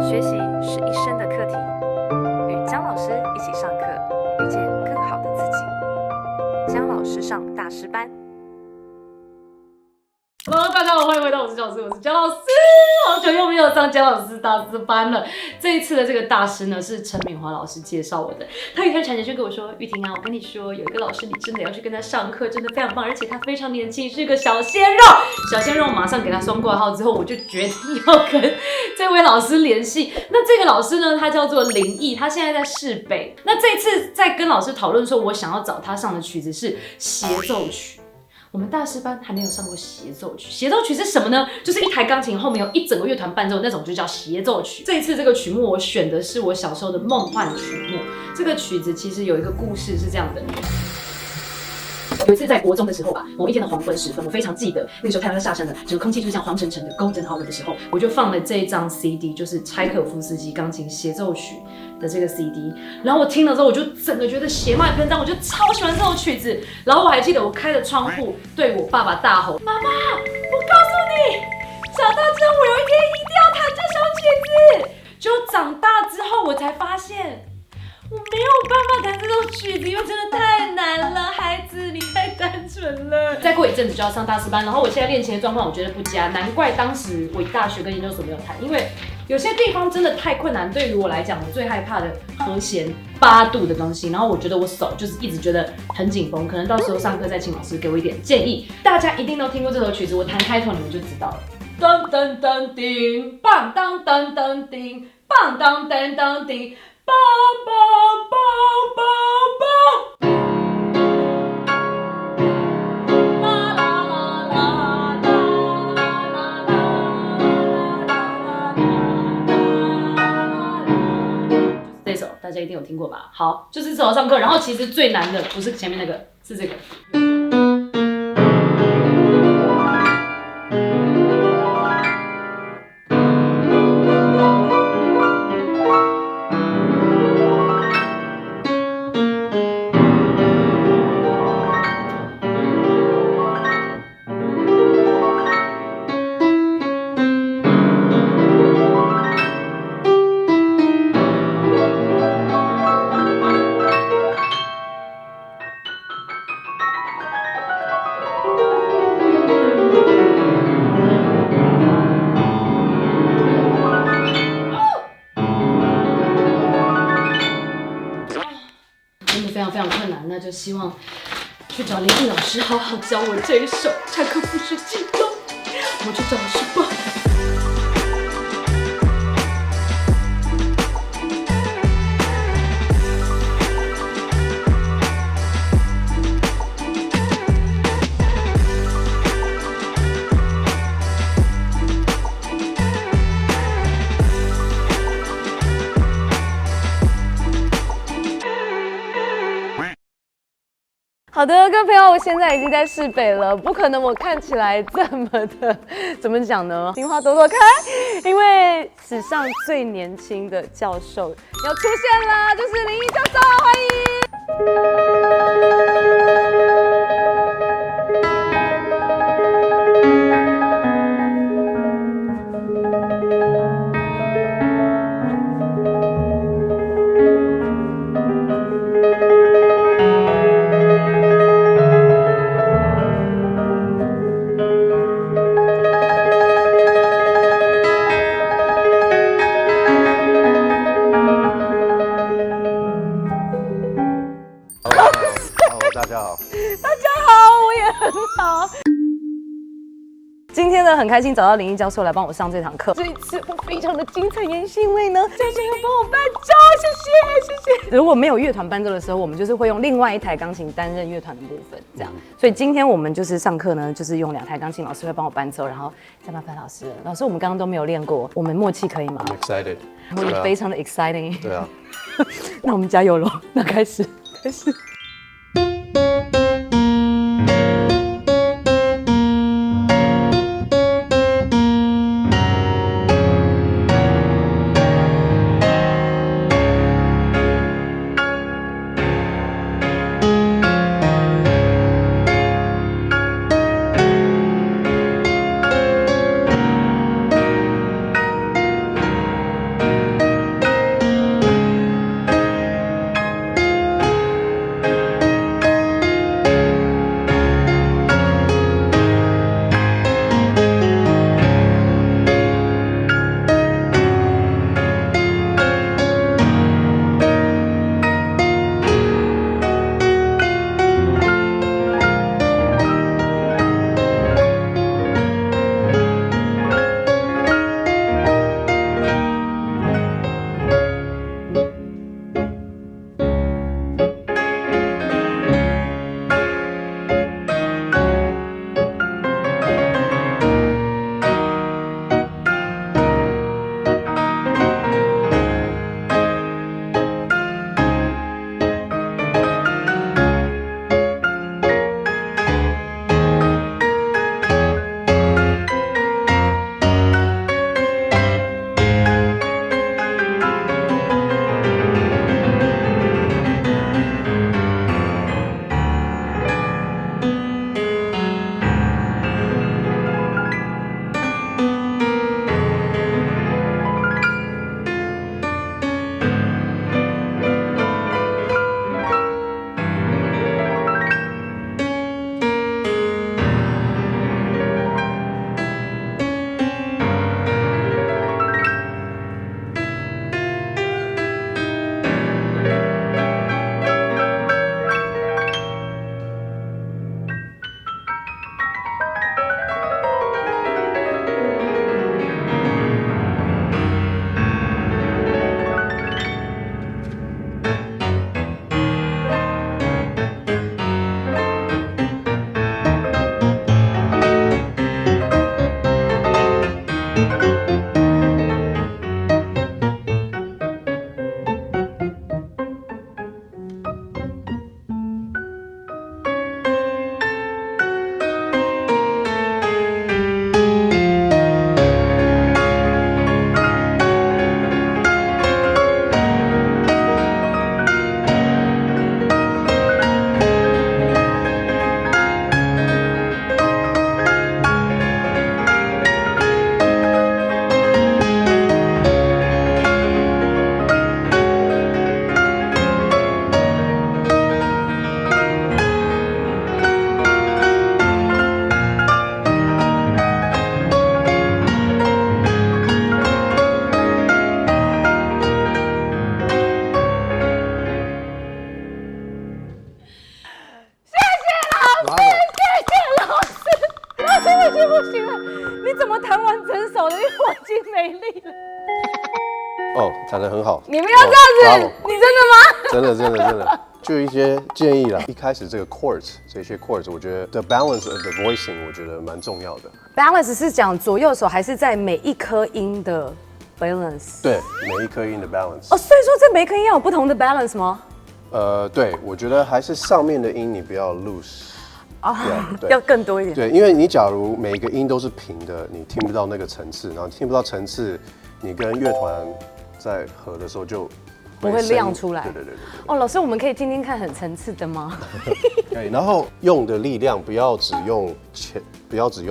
学习是一生的课题，与姜老师一起上课，遇见更好的自己。姜老师上大师班。Hello， 大家好，欢迎回到我是姜老师，我是姜老师。好久又没有上姜老师大师班了。这一次的这个大师呢，是陈敏华老师介绍我的。他有一天传简讯跟我说：“玉婷啊，我跟你说，有一个老师，你真的要去跟他上课，真的非常棒，而且他非常年轻，是个小鲜肉。”小鲜肉马上给他双挂号之后，我就决定要跟这位老师联系。那这个老师呢，他叫做林毅，他现在在市北。那这一次在跟老师讨论说，我想要找他上的曲子是协奏曲。我们大师班还没有上过协奏曲。协奏曲是什么呢？就是一台钢琴后面有一整个乐团伴奏那种，就叫协奏曲。这一次这个曲目我选的是我小时候的梦幻曲目。这个曲子其实有一个故事是这样的。有一次在国中的时候吧，某一天的黄昏时分，我非常记得那个时候太阳在下山了，整个空气就是像黄澄澄的 golden hour 的时候，我就放了这一张 CD， 就是柴可夫斯基钢琴协奏曲的这个 CD， 然后我听了之后，我就整个觉得血脉喷张，我就超喜欢这首曲子。然后我还记得我开着窗户对我爸爸大吼：“妈妈，我告诉你，长大之后我有一天一定要弹这首曲子。”就长大之后我才发现。我没有办法弹这首曲子，因为真的太难了，孩子，你太单纯了。再过一阵子就要上大师班，然后我现在练琴的状况我觉得不佳，难怪当时我大学跟研究所没有弹，因为有些地方真的太困难。对于我来讲，我最害怕的和弦8度的东西，然后我觉得我手就是一直觉得很紧绷，可能到时候上课再请老师给我一点建议。大家一定都听过这首曲子，我弹开头你们就知道了。噔噔噔叮，棒当当当叮，棒当当当叮。棒棒棒棒棒！啦啦啦啦啦啦啦啦！这首大家一定有听过吧？好，就是这首上课。然后其实最难的不是前面那个，是这个。非常困难，那就希望去找林毅老师好好教我这一首柴可夫斯基的。我去找老师吧。好的，各位朋友，我现在已经在市北了，不可能我看起来这么的，怎么讲呢？心花朵朵开，因为史上最年轻的教授要出现了，就是林毅教授，欢迎。今天呢，很开心找到林毅教授来帮我上这堂课。这一次我非常的精彩，也是因为呢，教授要帮我伴奏，谢谢。如果没有乐团伴奏的时候，我们就是会用另外一台钢琴担任乐团的部分，这样。所以今天我们就是上课呢，就是用2台钢琴，老师会帮我伴奏，然后再麻烦老师了。老师，我们刚刚都没有练过，我们默契可以吗 ？I'm excited。我也非常的 exciting。对啊。那我们加油喽！那开始。没力了。哦，弹得很好。你不要这样子，你真的吗？真的，就一些建议啦。一开始这个 chords 这些 chords， 我觉得 the balance of the voicing 我觉得蛮重要的。balance 是讲左右手还是在每一颗音的 balance？ 对，每一颗音的 balance。哦，所以说这每一颗音要有不同的 balance 吗？对，我觉得还是上面的音你不要 loose。对，要更多一点。对，因为你假如每一个音都是平的，你听不到那个层次，然后听不到层次，你跟乐团在合的时候就不会亮出来。对。哦，老师，我们可以听听看很层次的吗？可以，然后用的力量不要只用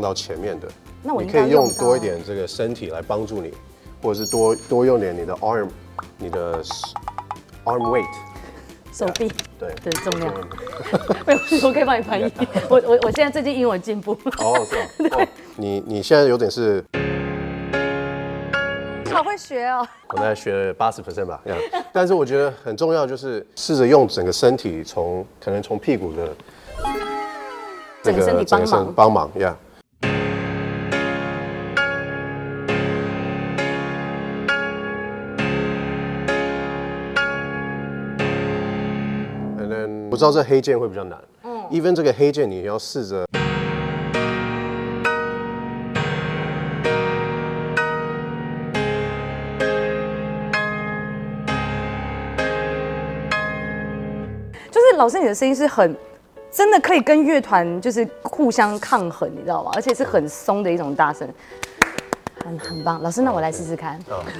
到前面的，你可以用多一点这个身体来帮助你，或者是多用点你的 arm weight。手臂对的重量，没有，我可以帮你翻译。我现在最近英文进步。哦，是哦。你现在有点是，好会学哦。我大概学了80% 吧，但是我觉得很重要就是试着用整个身体可能从屁股的整个身体帮忙呀。我知道这黑键会比较难，even 这个黑键你要试着，就是老师你的声音是真的可以跟乐团就是互相抗衡，你知道吗？而且是很松的一种大声，很棒。老师，那我来试试看。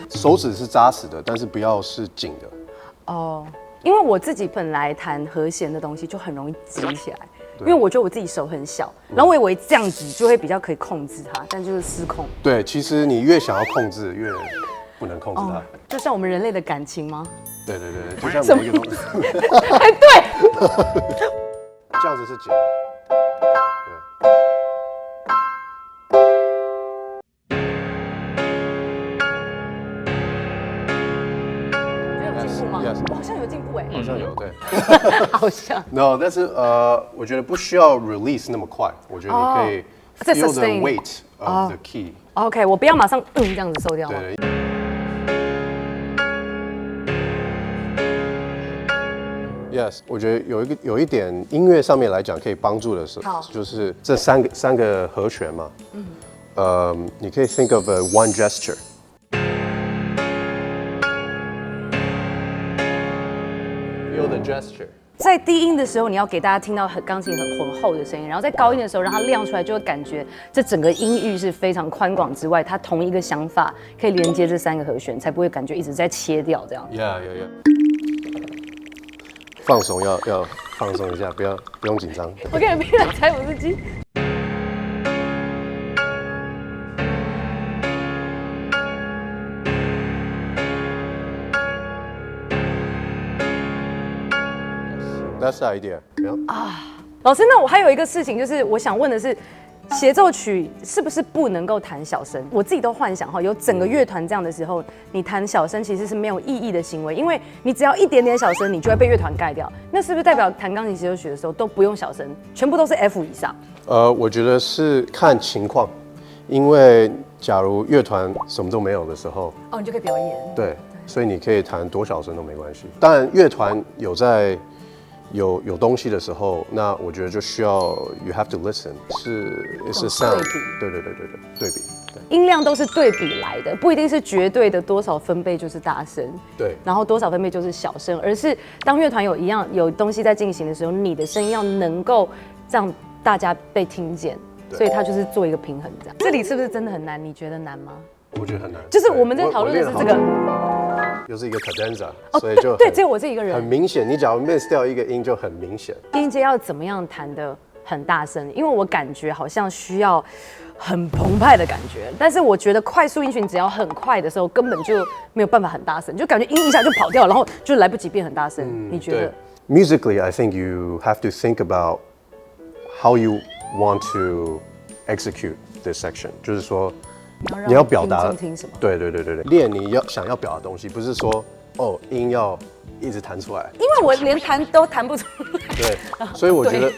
手指是扎实的，但是不要是紧的。哦。因为我自己本来弹和弦的东西就很容易挤起来，因为我觉得我自己手很小，然后我以为这样子就会比较可以控制它，但就是失控。对，其实你越想要控制，越不能控制它。就像我们人类的感情吗？对，就像每一个东西。哎，对。这样子是紧的。我好像有进步哎，好像有对，好像 no， 但是我觉得不需要 release 那么快，我觉得你可以 feel the weight of the key。OK， 我不要马上这样子收掉。对。Yes， 我觉得有一点音乐上面来讲可以帮助的是，就是这三个和弦嘛，你可以 think of a one gesture。在低音的时候，你要给大家听到钢琴很浑厚的声音，然后在高音的时候让它亮出来，就会感觉这整个音域是非常宽广之外，它同一个想法可以连接这3个和弦，才不会感觉一直在切掉这样。放松要放松一下，不用紧张。我给你逼了踩50斤。That's the idea。老师，那我还有一个事情，就是我想问的是，协奏曲是不是不能够弹小声？我自己都幻想哈，有整个乐团这样的时候，你弹小声其实是没有意义的行为，因为你只要一点点小声，你就会被乐团盖掉。那是不是代表弹钢琴协奏曲的时候都不用小声，全部都是 F 以上？我觉得是看情况，因为假如乐团什么都没有的时候，你就可以表演。对，所以你可以弹多小声都没关系。当然，乐团有东西的时候，那我觉得就需要 you have to listen， 是 sound， 对比，音量都是对比来的，不一定是绝对的多少分贝就是大声，对，然后多少分贝就是小声，而是当乐团有东西在进行的时候，你的声音要能够让大家被听见，所以它就是做一个平衡这样。这里是不是真的很难？你觉得难吗？我觉得很难，就是我们在讨论的是这个。又是一个 cadenza， 所以就对，只有我这一个人，很明显。你假如 miss 掉一个音就很明显。低音阶要怎么样弹得很大声？因为我感觉好像需要很澎湃的感觉，但是我觉得快速音群只要很快的时候，根本就没有办法很大声，就感觉音一下就跑掉，然后就来不及变很大声。你觉得 ？Musically, I think you have to think about how you want to execute this section， 就是说。你要表达听什么？对，练你想要表达的东西，不是说音要一直弹出来。因为我连弹都弹不出来。对，所以我觉得，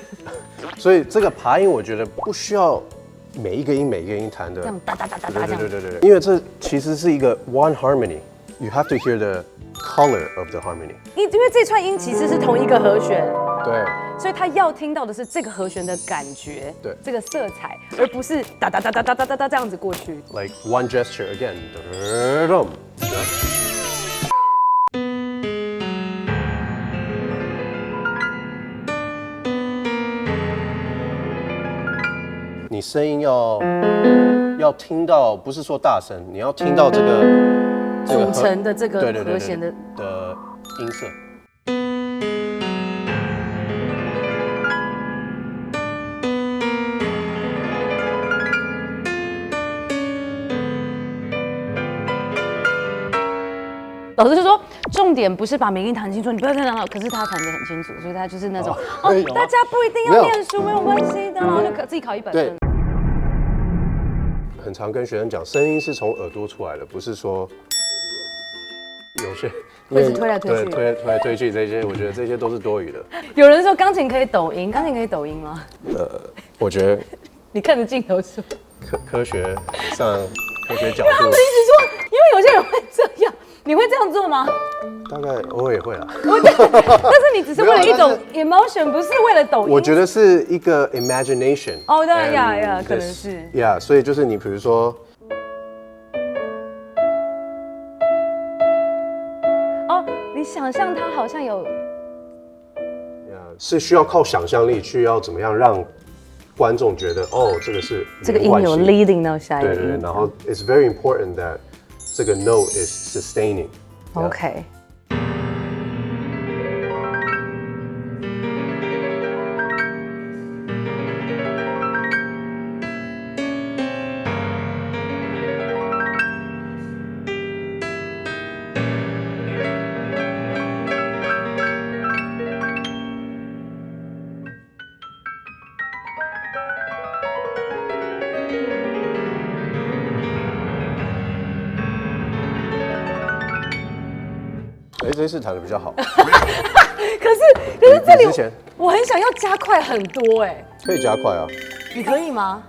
所以这个爬音我觉得不需要每一个音弹的，这样哒哒哒哒哒这样。对，因为这其实是一个 one harmony，you have to hear the color of the harmony。因为这串音其实是同一个和弦，对，所以他要听到的是这个和弦的感觉，对这个色彩，而不是哒哒哒哒哒哒哒哒这样子过去。 like one gesture again。你声音要听到，不是说大声，你要听到这个组成的这个对和弦的音色。老师就说，重点不是把每个音弹清楚，你不要这样了。可是他弹得很清楚，所以他就是那种大家不一定要念书，没有关系的，然后就自己考100分。很常跟学生讲，声音是从耳朵出来的，不是说有些会是推来推去，推来推去这些，我觉得这些都是多余的。有人说钢琴可以抖音，钢琴可以抖音吗？我觉得你看着镜头说，科学上科学角度，他们一直说，因为有些人会这样，你会这样做吗？大概偶尔也会啦。但是你只是为了一种 emotion， 不是为了抖音。我觉得是一个 imagination。哦，对呀，可能是。呀，所以就是你比如说，哦，你想象它好像有，是需要靠想象力去要怎么样让观众觉得哦，这个是这个音有 leading 到下一个音。对，然后 it's very important that 这个 note is sustaining。OK。这次弹的比较好，可是这里我很想要加快很多哎，可以加快啊，你可以吗？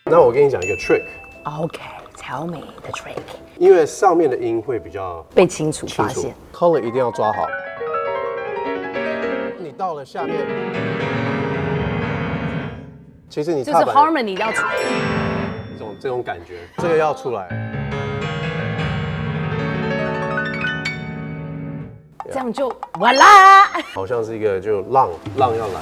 那我跟你讲一个 trick。OK。Tell me the trick。因为上面的音会比较被清楚发现 ，color 一定要抓好。你到了下面，其实你就是 harmony 要出，这种感觉，这个要出来。这样就完啦。好像是一个就浪要来了。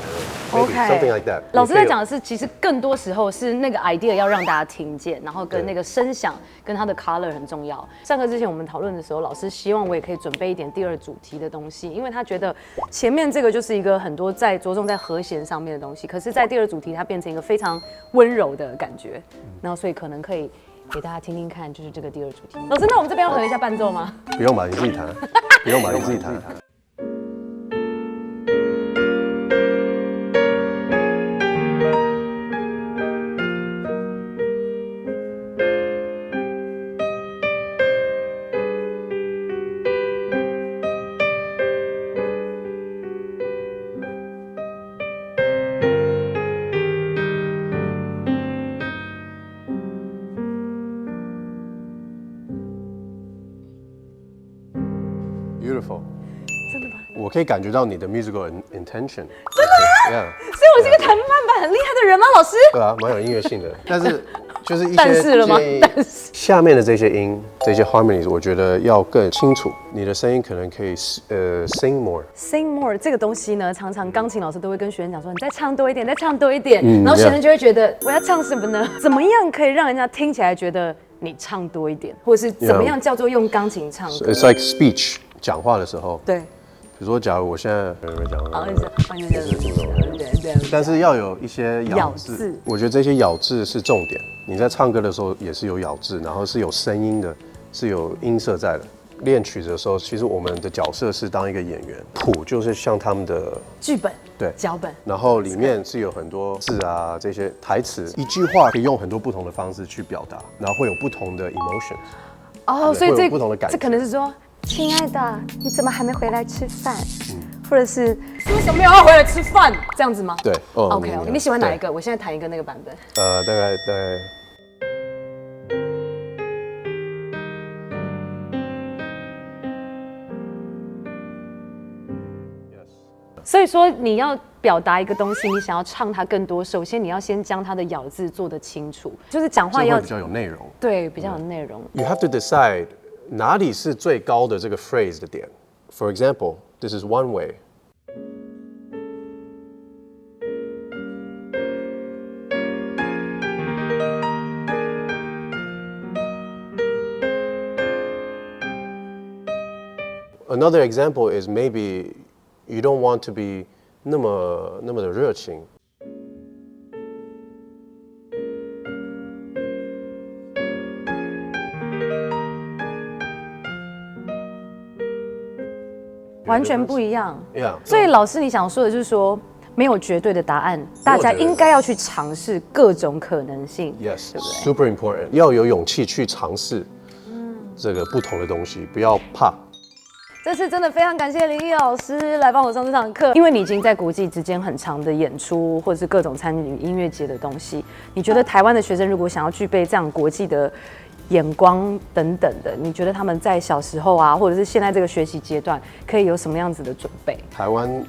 OK，something like that。老师在讲的是，其实更多时候是那个 idea 要让大家听见，然后跟那个声响跟它的 color 很重要。上课之前我们讨论的时候，老师希望我也可以准备一点第二主题的东西，因为他觉得前面这个就是一个很多在着重在和弦上面的东西，可是，在第二主题它变成一个非常温柔的感觉，然后所以可能可以给大家听听看，就是这个第二主题。老师，那我们这边要合一下伴奏吗？不用吧，你自己弹。不用吧，你自己弹。Beautiful， 真的吗？我可以感觉到你的 musical intention。真的吗？所以我是一个弹慢板很厉害的人吗，老师？对啊，蛮有音乐性的。但是就是一些但是了吗？但是下面的这些音，这些 harmonies， 我觉得要更清楚。你的声音可能可以sing more。sing more 这个东西呢，常常钢琴老师都会跟学生讲说，你再唱多一点，再唱多一点。然后学生就会觉得我要唱什么呢？怎么样可以让人家听起来觉得你唱多一点，或者是怎么样叫做用钢琴唱歌 ？It's like speech。讲话的时候，对，比如说，假如我现在讲，对，但是要有一些咬字，我觉得这些咬字是重点。你在唱歌的时候也是有咬字，然后是有声音的，是有音色在的。练曲子的时候，其实我们的角色是当一个演员，谱就是像他们的剧本对脚本，然后里面是有很多字啊，这些台词，一句话可以用很多不同的方式去表达，然后会有不同的 emotion。哦，所以会这有不同的感觉这可能是说，亲爱的，你怎么还没回来吃饭？或者是为什么没有要回来吃饭？这样子吗？对，OK，你喜欢哪一个？个？我现在弹一个那个版本。大概。所以说，你要表达一个东西，你想要唱它更多，首先你要先将它的咬字做得清楚，就是讲话要这会比较有内容。对，比较有内容。You have to decide 哪里是最高的这个 phrase 的点。For example, this is one way. Another example is maybe you don't want to be 那么的热情。完全不一样。Yeah. 所以老师，你想说的就是说，没有绝对的答案，大家应该要去尝试各种可能性。Yes, 对不对？ super important. 要有勇气去尝试这个不同的东西，不要怕。这次真的非常感谢林毅老师来帮我上这堂课，因为你已经在国际之间很长的演出，或者是各种参与音乐节的东西。你觉得台湾的学生如果想要具备这样国际的眼光等等的，你觉得他们在小时候啊，或者是现在这个学习阶段，可以有什么样子的准备？台湾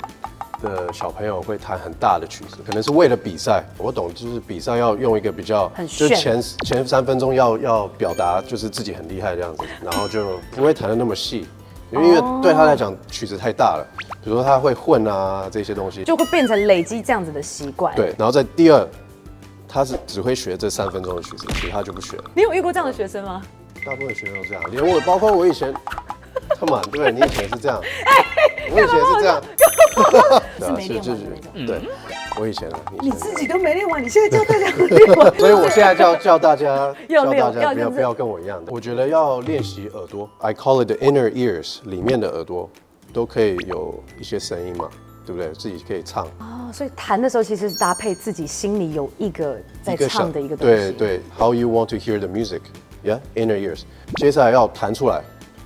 的小朋友会弹很大的曲子，可能是为了比赛。我懂，就是比赛要用一个比较，很就是炫前3分钟要表达就是自己很厉害这样子，然后就不会弹得那么细，因为对他来讲曲子太大了，比如说他会混啊这些东西，就会变成累积这样子的习惯。对，然后在第二，他是只会学这3分钟的曲子，其他就不学了。你有遇过这样的学生吗？大部分学生都这样，连我，包括我以前，come on，对，你以前也是这样，我以前也是这样，是没练完的那种。对，我以前，你自己都没练完，你现在教大家练完。所以我现在叫大家，要练叫大家要不要跟我一样的。我觉得要练习耳朵 ，I call it the inner ears， 里面的耳朵都可以有一些声音嘛，对不对？自己可以唱。哦，所以弹的时候其实是搭配自己心里有一个在唱的一个东西。对 ，How you want to hear the music，yeah，inner ears。接下来要弹出来，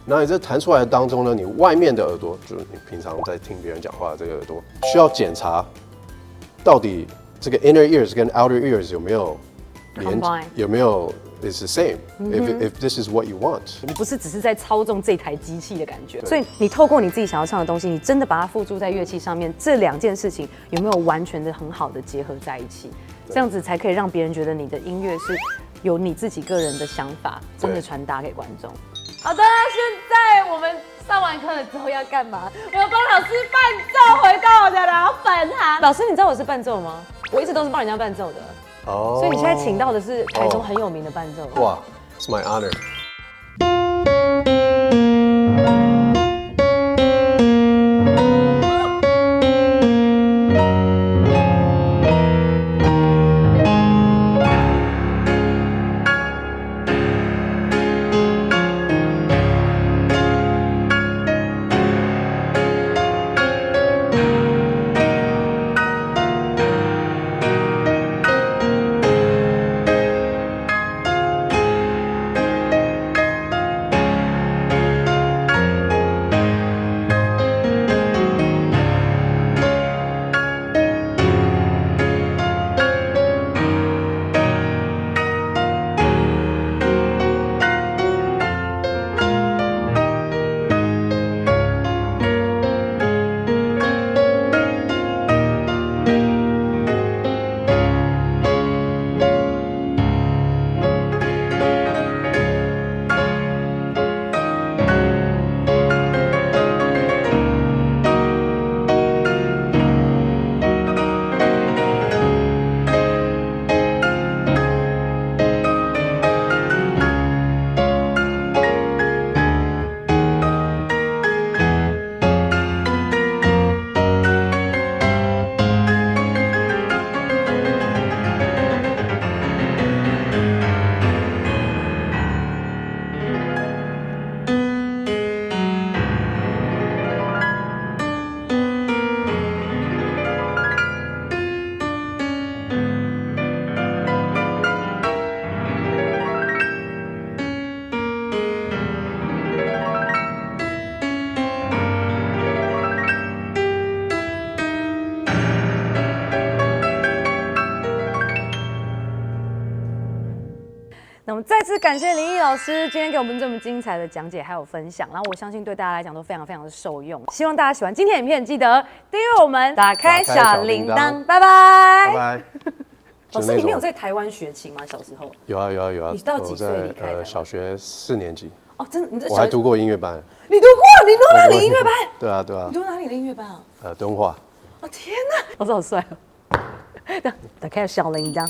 然后你这弹出来的当中呢，你外面的耳朵，就是你平常在听别人讲话的这个耳朵，需要检查到底这个 inner ears 跟 outer ears 有没有Combine 有没有 is the same、if this is what you want。你不是只是在操纵这台机器的感觉，所以你透过你自己想要唱的东西，你真的把它付诸在乐器上面，这2件事情有没有完全的很好的结合在一起？这样子才可以让别人觉得你的音乐是有你自己个人的想法，真的传达给观众。好的，现在我们上完课了之后要干嘛？我要帮老师伴奏，回到我的老本行。老师，你知道我是伴奏吗？我一直都是帮人家伴奏的。哦所以你现在请到的是台中很有名的伴奏。哇，It's my honor。那我们再次感谢林毅老师今天给我们这么精彩的讲解还有分享，然后我相信对大家来讲都非常非常的受用。希望大家喜欢今天的影片，记得订阅我们，打开小铃铛，拜拜。拜拜。老师，你没有在台湾学琴吗？小时候？有啊。你到几岁离开台湾？小学4年级。哦，真的？你我还读过音乐班。你读哪里音乐班？对啊。你读哪里的音乐班啊？敦化。哦天哪，老师好帅哦！打开小铃铛。